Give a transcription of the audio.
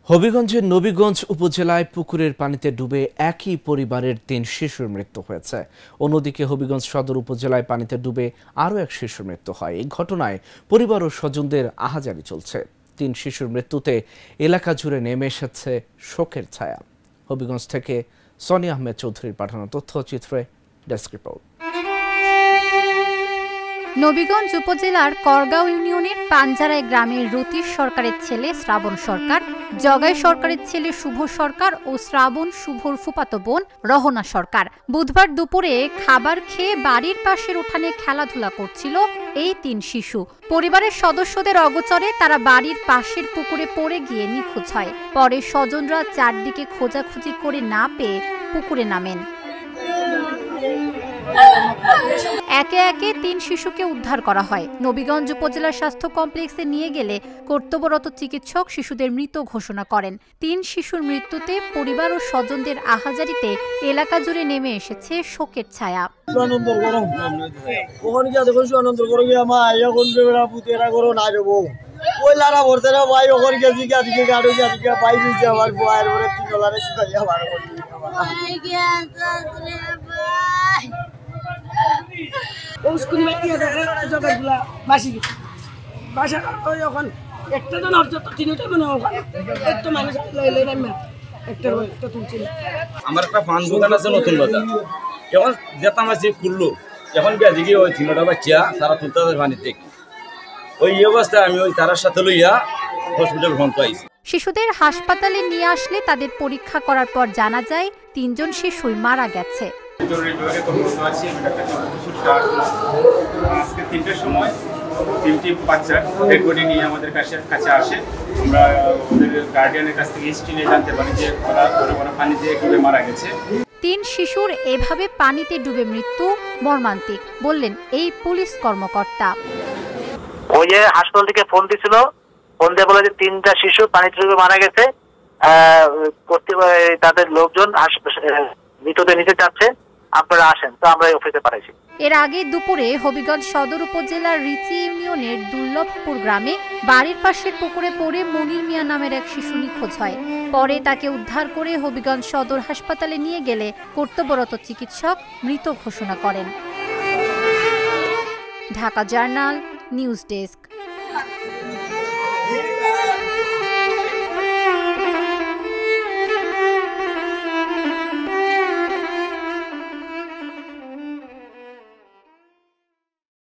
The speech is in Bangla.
হবিগঞ্জের নবীগঞ্জ উপজেলায় পুকুরের পানিতে ডুবে একই পরিবারের ৩ শিশুর মৃত্যু হয়েছে। অন্যদিকে হবিগঞ্জ সদর উপজেলায় পানিতে ডুবে আরও এক শিশুর মৃত্যু হয়। এই ঘটনায় পরিবার ও স্বজনদের আহাজারি চলছে। ৩ শিশুর মৃত্যুতে এলাকা জুড়ে নেমে এসেছে শোকের ছায়া। হবিগঞ্জ থেকে সনি আহমেদ চৌধুরীর পাঠানো তথ্যচিত্রে ডেস্ক রিপোর্ট। নবীগঞ্জ উপজেলার করগাঁও ইউনিয়নের পাঞ্জারায় গ্রামের রতীশ সরকারের ছেলে শ্রাবণ সরকার, জগাই সরকারের ছেলে শুভ সরকার ও শ্রাবণ শুভর ফুফাতো বোন রহনা সরকার বুধবার দুপুরে খাবার খেয়ে বাড়ির পাশের উঠানে খেলাধুলা করছিল এই ৩ শিশু। পরিবারের সদস্যদের অগোচরে তারা বাড়ির পাশের পুকুরে পড়ে গিয়ে নিখোঁজ হয়। পরে স্বজনরা চারদিকে খোঁজাখুঁজি করে না পেয়ে পুকুরে নামেন। একে একে ৩ শিশুকে উদ্ধার করা হয়। নবীগঞ্জ উপজেলা স্বাস্থ্য কমপ্লেক্সে নিয়ে গেলে কর্তব্যরত চিকিৎসক শিশুদের মৃত ঘোষণা করেন। ৩ শিশুর মৃত্যুতে পরিবার ও স্বজনদের আহাজারিতে এলাকা জুড়ে নেমে এসেছে শোকের ছায়া। আমার একটা পান দোকান আছে নতুন বাজার, যখন যেতাম আসি খুললো, যখন গিয়ে ওই 3টা বাচ্চা তারা তুলতে পানিতে, ওই অবস্থায় আমি ওই তারার সাথে লইয়া হসপিটাল ফোন পাইছি। শিশুদের হাসপাতালে নিয়ে আসলে তাদের পরীক্ষা করার পর জানা যায় ৩ জন শিশুই মারা গেছে। আজকে 3টার সময় 3টি বাচ্চা ডেড বডি নিয়ে আমাদের কাছে আসে। আমরা ওদের গার্ডিয়ানের কাছ থেকে হিস্ট্রি নিয়ে জানতে পারি যে ওরা পানিতে ডুবে মারা গেছে। ৩ শিশুর এভাবে পানিতে ডুবে মৃত্যু মর্মান্তিক বললেন এই পুলিশ কর্মকর্তা। ওই যে হাসপাতাল থেকে ফোন দিছিল, ফোন দিয়ে বলে যে 3টা শিশু পানিতে ডুবে মারা গেছে, তাদের লোকজন মৃতদেহ নিতে চাচ্ছে, আপনারা আসেন। তো আমরা অফিসে পাঠাইছি। এর আগে দুপুরে হবিগঞ্জ সদর উপজেলার রিচি ইউনিয়নের দুর্লভপুর গ্রামে বাড়ির পাশের পুকুরে পড়ে মনির মিয়া নামের এক শিশু নিখোঁজ হয়। পরে তাকে উদ্ধার করে হবিগঞ্জ সদর হাসপাতালে নিয়ে গেলে কর্তব্যরত চিকিৎসক মৃত ঘোষণা করেন। Dhaka journal, news desk.